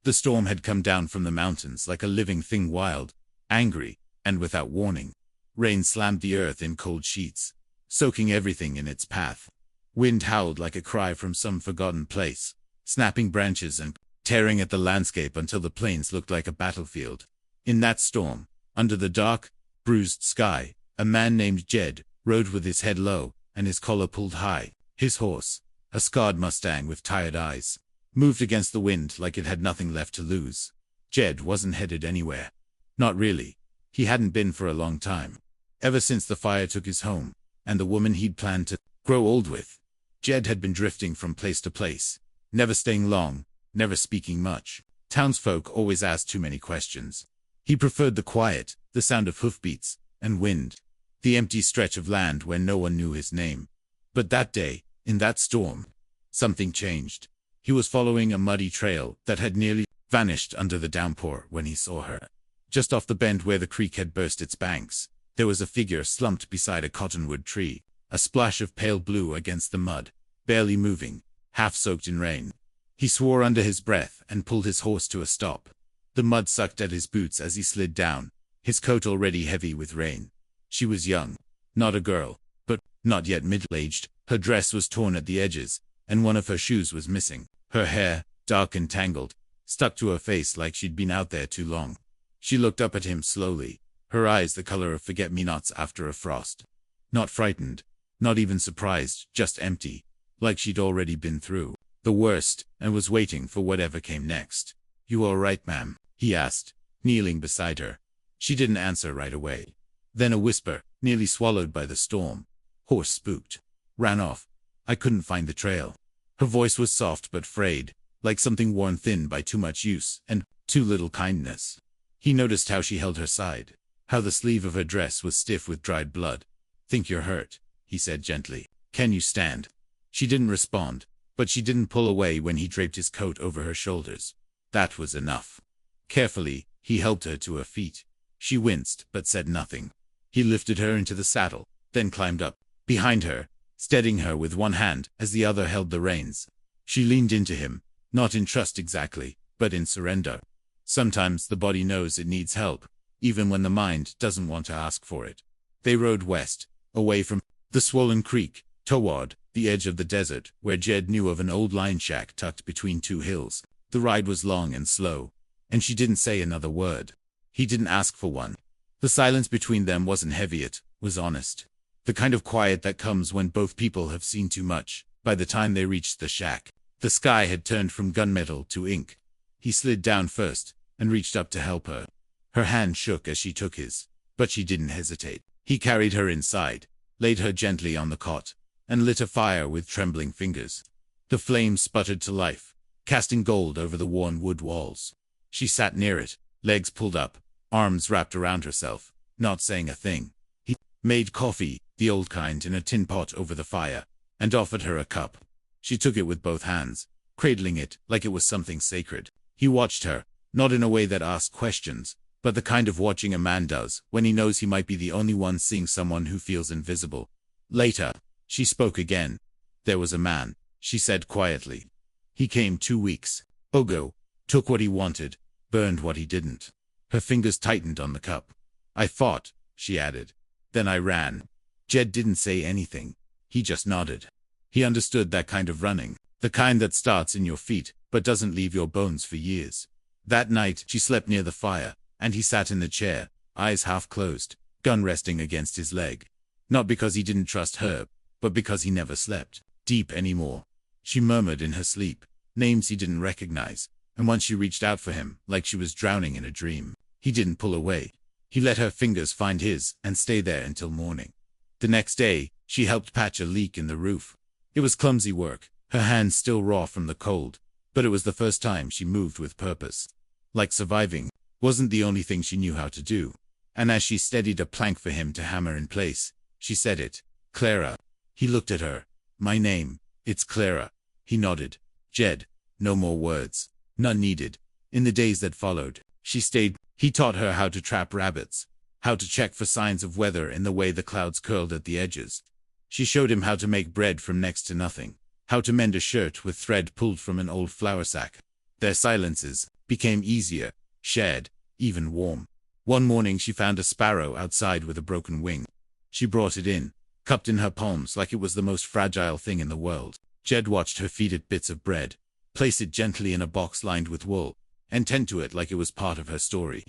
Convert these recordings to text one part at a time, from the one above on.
The storm had come down from the mountains like a living thing, wild, angry, and without warning. Rain slammed the earth in cold sheets, soaking everything in its path. Wind howled like a cry from some forgotten place, snapping branches and tearing at the landscape until the plains looked like a battlefield. In that storm, under the dark, bruised sky, a man named Jed rode with his head low and his collar pulled high. His horse, a scarred Mustang with tired eyes, moved against the wind like it had nothing left to lose. Jed wasn't headed anywhere. Not really. He hadn't been for a long time. Ever since the fire took his home, and the woman he'd planned to grow old with. Jed had been drifting from place to place, never staying long, never speaking much. Townsfolk always asked too many questions. He preferred the quiet, the sound of hoofbeats, and wind, the empty stretch of land where no one knew his name. But that day, in that storm, something changed. He was following a muddy trail that had nearly vanished under the downpour when he saw her. Just off the bend where the creek had burst its banks, there was a figure slumped beside a cottonwood tree, a splash of pale blue against the mud, barely moving, half soaked in rain. He swore under his breath and pulled his horse to a stop. The mud sucked at his boots as he slid down, his coat already heavy with rain. She was young, not a girl, but not yet middle-aged. Her dress was torn at the edges, and one of her shoes was missing. Her hair, dark and tangled, stuck to her face like she'd been out there too long. She looked up at him slowly, her eyes the color of forget-me-nots after a frost. Not frightened, not even surprised, just empty, like she'd already been through the worst and was waiting for whatever came next. "You all right, ma'am?" he asked, kneeling beside her. She didn't answer right away. Then a whisper, nearly swallowed by the storm. "Horse spooked. Ran off. I couldn't find the trail." Her voice was soft but frayed, like something worn thin by too much use and too little kindness. He noticed how she held her side, how the sleeve of her dress was stiff with dried blood. "Think you're hurt," he said gently. "Can you stand?" She didn't respond, but she didn't pull away when he draped his coat over her shoulders. That was enough. Carefully, he helped her to her feet. She winced, but said nothing. He lifted her into the saddle, then climbed up behind her, steadying her with one hand as the other held the reins. She leaned into him, not in trust exactly, but in surrender. Sometimes the body knows it needs help, even when the mind doesn't want to ask for it. They rode west, away from the swollen creek, toward the edge of the desert, where Jed knew of an old line shack tucked between two hills. The ride was long and slow, and she didn't say another word. He didn't ask for one. The silence between them wasn't heavy, it was honest. The kind of quiet that comes when both people have seen too much. By the time they reached the shack, the sky had turned from gunmetal to ink. He slid down first, and reached up to help her. Her hand shook as she took his, but she didn't hesitate. He carried her inside, laid her gently on the cot, and lit a fire with trembling fingers. The flames sputtered to life, casting gold over the worn wood walls. She sat near it, legs pulled up, arms wrapped around herself, not saying a thing. He made coffee, the old kind, in a tin pot over the fire, and offered her a cup. She took it with both hands, cradling it like it was something sacred. He watched her, not in a way that asked questions, but the kind of watching a man does when he knows he might be the only one seeing someone who feels invisible. Later, she spoke again. "There was a man," she said quietly. "He came 2 weeks ago, took what he wanted, burned what he didn't." Her fingers tightened on the cup. "I fought," she added. "Then I ran." Jed didn't say anything. He just nodded. He understood that kind of running, the kind that starts in your feet but doesn't leave your bones for years. That night, she slept near the fire, and he sat in the chair, eyes half closed, gun resting against his leg. Not because he didn't trust her, but because he never slept deep anymore. She murmured in her sleep, names he didn't recognize, and once she reached out for him, like she was drowning in a dream. He didn't pull away. He let her fingers find his and stay there until morning. The next day, she helped patch a leak in the roof. It was clumsy work, her hands still raw from the cold, but it was the first time she moved with purpose. Like surviving wasn't the only thing she knew how to do. And as she steadied a plank for him to hammer in place, she said it. "Clara." He looked at her. "My name, it's Clara." He nodded. "Jed." No more words. None needed. In the days that followed, she stayed. He taught her how to trap rabbits, how to check for signs of weather in the way the clouds curled at the edges. She showed him how to make bread from next to nothing, how to mend a shirt with thread pulled from an old flour sack. Their silences became easier, shared, even warm. One morning she found a sparrow outside with a broken wing. She brought it in, cupped in her palms like it was the most fragile thing in the world. Jed watched her feed it bits of bread, place it gently in a box lined with wool, and tend to it like it was part of her story.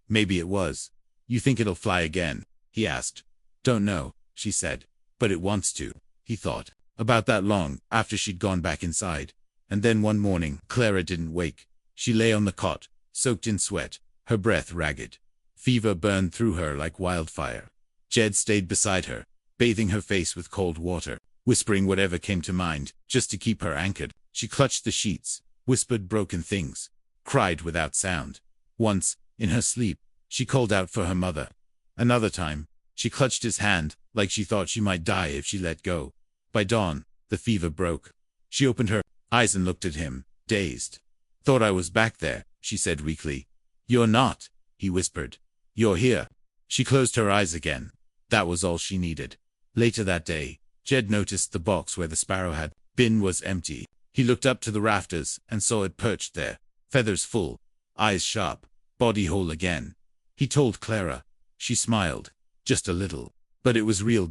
Maybe it was. You think it'll fly again? He asked. Don't know, she said. But it wants to, he thought. About that long, after she'd gone back inside. And then one morning, Clara didn't wake. She lay on the cot, soaked in sweat, her breath ragged. Fever burned through her like wildfire. Jed stayed beside her, bathing her face with cold water, whispering whatever came to mind, just to keep her anchored. She clutched the sheets, whispered broken things, cried without sound. Once, in her sleep, she called out for her mother. Another time, she clutched his hand, like she thought she might die if she let go. By dawn, the fever broke. She opened her eyes and looked at him, dazed. Thought I was back there, she said weakly. You're not, he whispered. You're here. She closed her eyes again. That was all she needed. Later that day, Jed noticed the box where the sparrow had been was empty. He looked up to the rafters and saw it perched there, feathers full, eyes sharp, body whole again. He told Clara. She smiled, just a little, but it was real.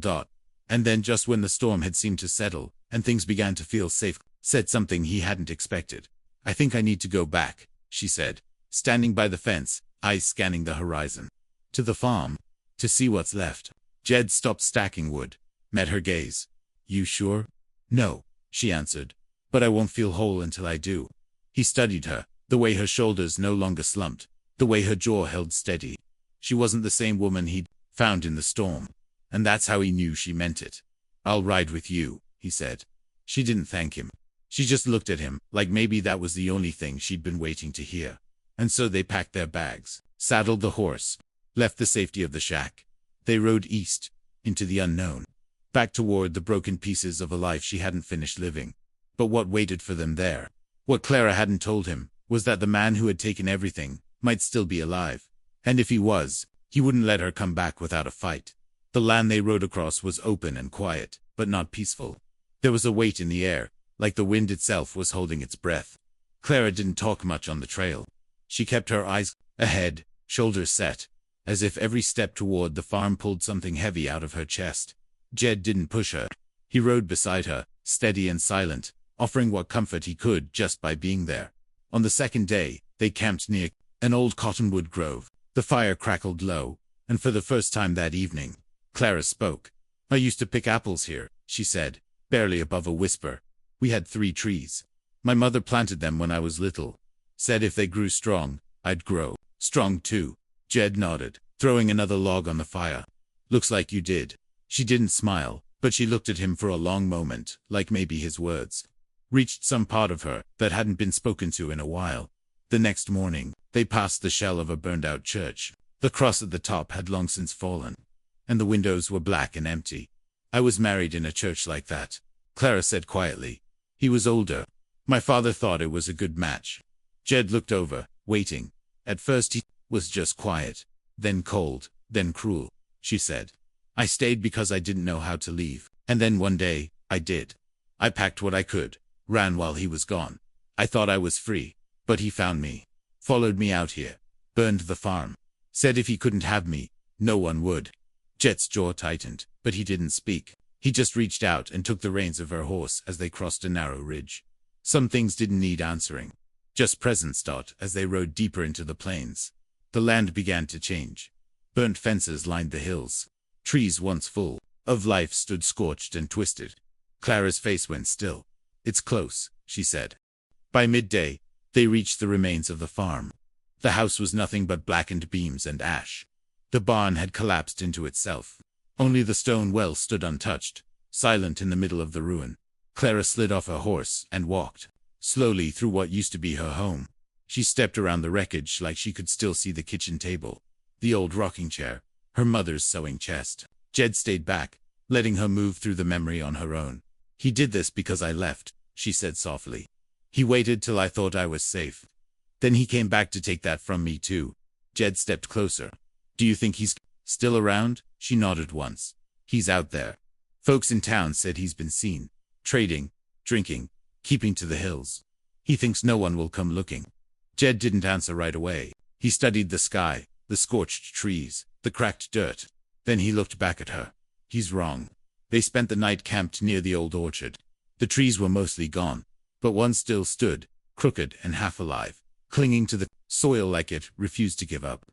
And then just when the storm had seemed to settle, and things began to feel safe, said something he hadn't expected. I think I need to go back, she said, standing by the fence, eyes scanning the horizon. To the farm. To see what's left. Jed stopped stacking wood, met her gaze. You sure? No, she answered. But I won't feel whole until I do. He studied her, the way her shoulders no longer slumped, the way her jaw held steady. She wasn't the same woman he'd found in the storm. And that's how he knew she meant it. I'll ride with you, he said. She didn't thank him. She just looked at him, like maybe that was the only thing she'd been waiting to hear. And so they packed their bags, saddled the horse, left the safety of the shack. They rode east, into the unknown, back toward the broken pieces of a life she hadn't finished living. But what waited for them there? What Clara hadn't told him was that the man who had taken everything might still be alive. And if he was, he wouldn't let her come back without a fight. The land they rode across was open and quiet, but not peaceful. There was a weight in the air, like the wind itself was holding its breath. Clara didn't talk much on the trail. She kept her eyes ahead, shoulders set, as if every step toward the farm pulled something heavy out of her chest. Jed didn't push her. He rode beside her, steady and silent, offering what comfort he could just by being there. On the second day, they camped near an old cottonwood grove. The fire crackled low, and for the first time that evening, Clara spoke. I used to pick apples here, she said, barely above a whisper. We had 3 trees. My mother planted them when I was little. Said if they grew strong, I'd grow strong too. Jed nodded, throwing another log on the fire. Looks like you did. She didn't smile, but she looked at him for a long moment, like maybe his words reached some part of her that hadn't been spoken to in a while. The next morning, they passed the shell of a burned-out church. The cross at the top had long since fallen, and the windows were black and empty. I was married in a church like that, Clara said quietly. He was older. My father thought it was a good match. Jed looked over, waiting. At first he was just quiet, then cold, then cruel, she said. I stayed because I didn't know how to leave, and then one day, I did. I packed what I could, ran while he was gone. I thought I was free, but he found me, followed me out here, burned the farm, said if he couldn't have me, no one would. Jed's jaw tightened, but he didn't speak. He just reached out and took the reins of her horse as they crossed a narrow ridge. Some things didn't need answering. Just presence. As they rode deeper into the plains, the land began to change. Burnt fences lined the hills. Trees once full of life stood scorched and twisted. Clara's face went still. It's close, she said. By midday, they reached the remains of the farm. The house was nothing but blackened beams and ash. The barn had collapsed into itself. Only the stone well stood untouched, silent in the middle of the ruin. Clara slid off her horse and walked slowly through what used to be her home. She stepped around the wreckage like she could still see the kitchen table, the old rocking chair, her mother's sewing chest. Jed stayed back, letting her move through the memory on her own. He did this because I left, she said softly. He waited till I thought I was safe. Then he came back to take that from me too. Jed stepped closer. Do you think he's still around? She nodded once. He's out there. Folks in town said he's been seen, trading, drinking, keeping to the hills. He thinks no one will come looking. Jed didn't answer right away. He studied the sky, the scorched trees, the cracked dirt. Then he looked back at her. He's wrong. They spent the night camped near the old orchard. The trees were mostly gone, but one still stood, crooked and half alive, clinging to the soil like it refused to give up.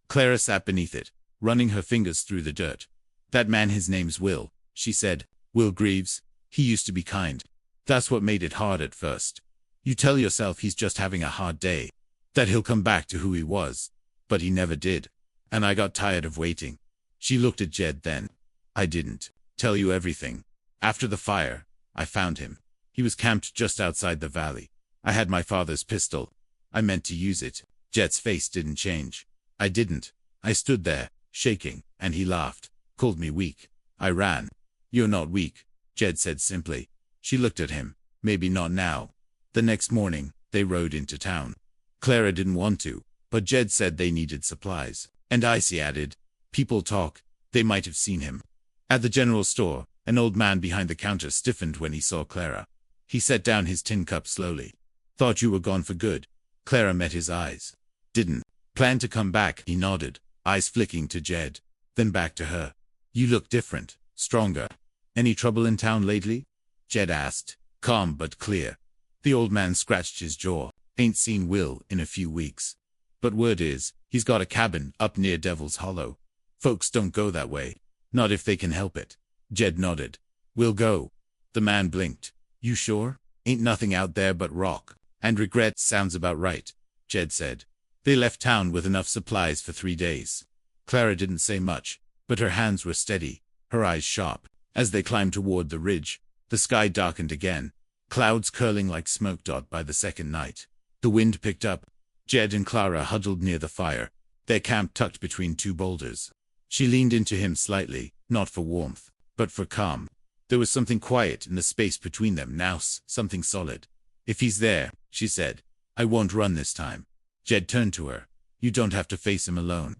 Clara sat beneath it, running her fingers through the dirt. That man, his name's Will, she said. Will Greaves. He used to be kind. That's what made it hard at first. You tell yourself he's just having a hard day, that he'll come back to who he was. But he never did. And I got tired of waiting. She looked at Jed then. I didn't tell you everything. After the fire, I found him. He was camped just outside the valley. I had my father's pistol. I meant to use it. Jed's face didn't change. I didn't. I stood there, shaking, and he laughed, called me weak. I ran. You're not weak, Jed said simply. She looked at him. Maybe not now. The next morning, they rode into town. Clara didn't want to, but Jed said they needed supplies. And Icy added, people talk. They might have seen him. At the general store, an old man behind the counter stiffened when he saw Clara. He set down his tin cup slowly. Thought you were gone for good. Clara met his eyes. Didn't plan to come back, he nodded, eyes flicking to Jed, then back to her. You look different, stronger. Any trouble in town lately? Jed asked, calm but clear. The old man scratched his jaw. Ain't seen Will in a few weeks. But word is, he's got a cabin up near Devil's Hollow. Folks don't go that way. Not if they can help it. Jed nodded. We'll go. The man blinked. You sure? Ain't nothing out there but rock. And regret sounds about right, Jed said. They left town with enough supplies for 3 days. Clara didn't say much, but her hands were steady, her eyes sharp. As they climbed toward the ridge, the sky darkened again, clouds curling like smoke dot by the second night. The wind picked up. Jed and Clara huddled near the fire, their camp tucked between two boulders. She leaned into him slightly, not for warmth, but for calm. There was something quiet in the space between them now, something solid. If he's there, she said, I won't run this time. Jed turned to her. You don't have to face him alone.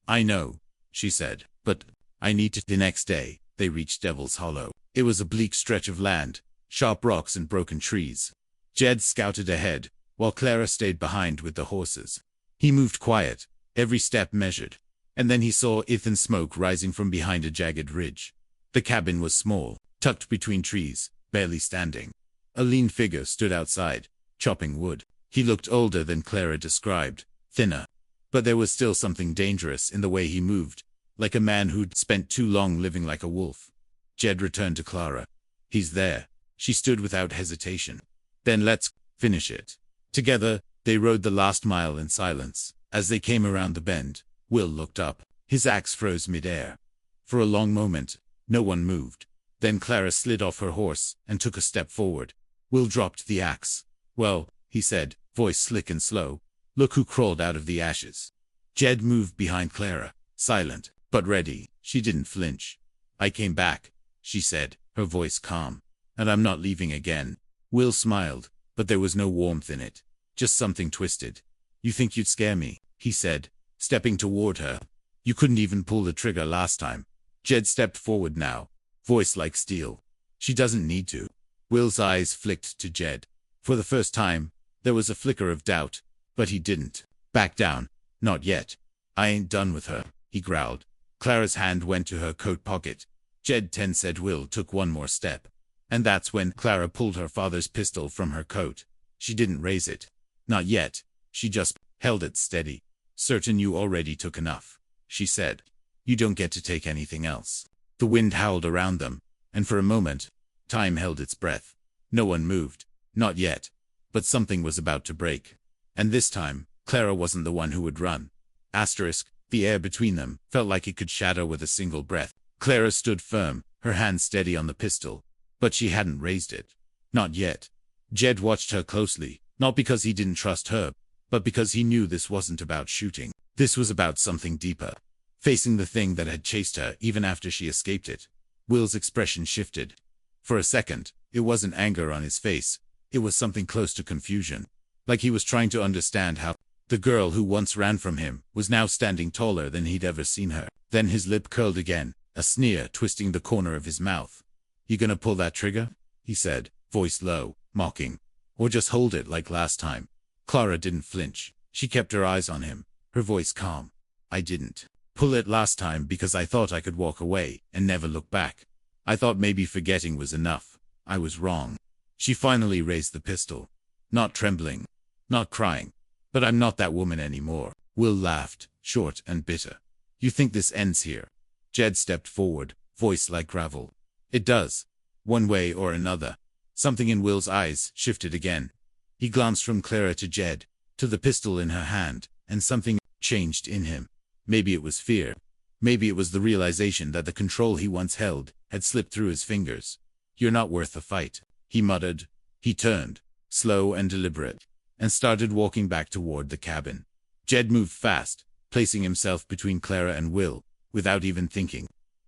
I know, she said, but I need to. The next day, they reached Devil's Hollow. It was a bleak stretch of land, sharp rocks and broken trees. Jed scouted ahead, while Clara stayed behind with the horses. He moved quiet, every step measured, and then he saw thin smoke rising from behind a jagged ridge. The cabin was small, tucked between trees, barely standing. A lean figure stood outside, chopping wood. He looked older than Clara described, thinner. But there was still something dangerous in the way he moved, like a man who'd spent too long living like a wolf. Jed returned to Clara. He's there. She stood without hesitation. Then let's finish it. Together, they rode the last mile in silence. As they came around the bend, Will looked up. His axe froze midair. For a long moment, no one moved. Then Clara slid off her horse and took a step forward. Will dropped the axe. Well, he said, voice slick and slow. Look who crawled out of the ashes. Jed moved behind Clara, silent, but ready. She didn't flinch. I came back, she said, her voice calm. And I'm not leaving again. Will smiled, but there was no warmth in it. Just something twisted. You think you'd scare me, he said, stepping toward her. You couldn't even pull the trigger last time. Jed stepped forward now, voice like steel. She doesn't need to. Will's eyes flicked to Jed. For the first time, there was a flicker of doubt, but he didn't back down. Not yet. I ain't done with her, he growled. Clara's hand went to her coat pocket. Jed said Will took one more step. And that's when Clara pulled her father's pistol from her coat. She didn't raise it. Not yet. She just held it steady. Certain you already took enough, she said. You don't get to take anything else. The wind howled around them, and for a moment, time held its breath. No one moved. Not yet. But something was about to break. And this time, Clara wasn't the one who would run. The air between them felt like it could shatter with a single breath. Clara stood firm, her hand steady on the pistol. But she hadn't raised it. Not yet. Jed watched her closely, not because he didn't trust her, but because he knew this wasn't about shooting. This was about something deeper. Facing the thing that had chased her even after she escaped it. Will's expression shifted. For a second, it wasn't anger on his face. It was something close to confusion. Like he was trying to understand how the girl who once ran from him was now standing taller than he'd ever seen her. Then his lip curled again, a sneer twisting the corner of his mouth. You gonna pull that trigger? He said, voice low, mocking. Or just hold it like last time? Clara didn't flinch. She kept her eyes on him, her voice calm. I didn't pull it last time because I thought I could walk away and never look back. I thought maybe forgetting was enough. I was wrong. She finally raised the pistol. Not trembling, not crying. But I'm not that woman anymore. Will laughed, short and bitter. You think this ends here? Jed stepped forward, voice like gravel. It does. One way or another. Something in Will's eyes shifted again. He glanced from Clara to Jed, to the pistol in her hand, and something changed in him. Maybe it was fear. Maybe it was the realization that the control he once held had slipped through his fingers. You're not worth the fight, he muttered. He turned, slow and deliberate, and started walking back toward the cabin. Jed moved fast, placing himself between Clara and Will, without even thinking.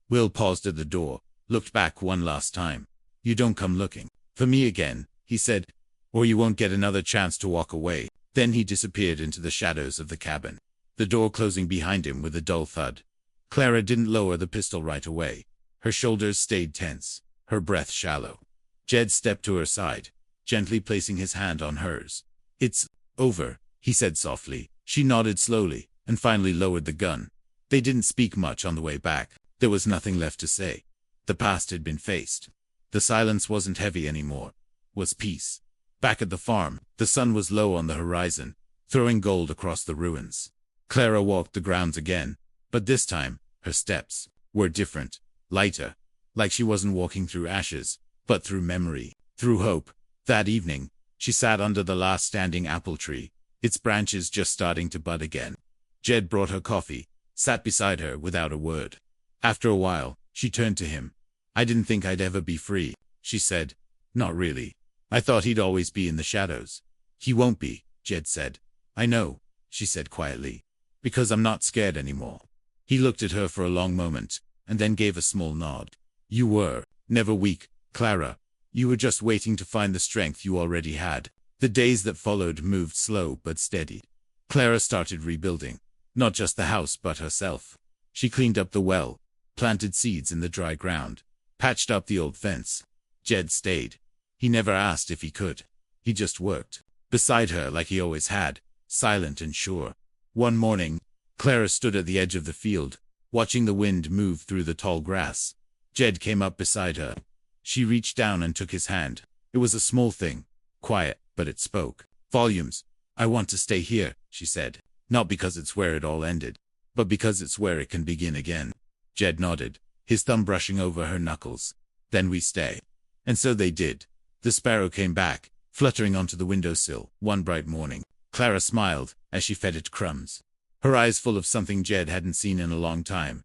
Will paused at the door, looked back one last time. You don't come looking for me again, he said, or you won't get another chance to walk away. Then he disappeared into the shadows of the cabin, the door closing behind him with a dull thud. Clara didn't lower the pistol right away. Her shoulders stayed tense, her breath shallow. Jed stepped to her side, gently placing his hand on hers. It's over, he said softly. She nodded slowly, and finally lowered the gun. They didn't speak much on the way back. There was nothing left to say. The past had been faced. The silence wasn't heavy anymore. Was peace. Back at the farm, the sun was low on the horizon, throwing gold across the ruins. Clara walked the grounds again, but this time, her steps were different, lighter, like she wasn't walking through ashes, but through memory, through hope. That evening, she sat under the last standing apple tree, its branches just starting to bud again. Jed brought her coffee, sat beside her without a word. After a while, she turned to him. I didn't think I'd ever be free, she said. Not really. I thought he'd always be in the shadows. He won't be, Jed said. I know, she said quietly. Because I'm not scared anymore. He looked at her for a long moment, and then gave a small nod. You were never weak, Clara. You were just waiting to find the strength you already had. The days that followed moved slow but steady. Clara started rebuilding. Not just the house but herself. She cleaned up the well, planted seeds in the dry ground, patched up the old fence. Jed stayed. He never asked if he could. He just worked beside her like he always had, silent and sure. One morning, Clara stood at the edge of the field, watching the wind move through the tall grass. Jed came up beside her. She reached down and took his hand. It was a small thing, quiet, but it spoke volumes. I want to stay here, she said. Not because it's where it all ended, but because it's where it can begin again. Jed nodded, his thumb brushing over her knuckles. Then we stay. And so they did. The sparrow came back, fluttering onto the windowsill, one bright morning. Clara smiled as she fed it crumbs, her eyes full of something Jed hadn't seen in a long time.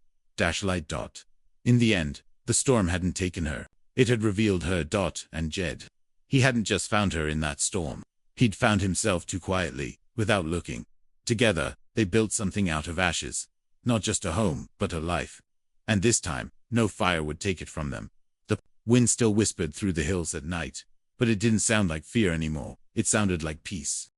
Light. In the end, the storm hadn't taken her. It had revealed her, and Jed. He hadn't just found her in that storm. He'd found himself too quietly, without looking. Together, they built something out of ashes. Not just a home, but a life. And this time, no fire would take it from them. The wind still whispered through the hills at night, but it didn't sound like fear anymore. It sounded like peace.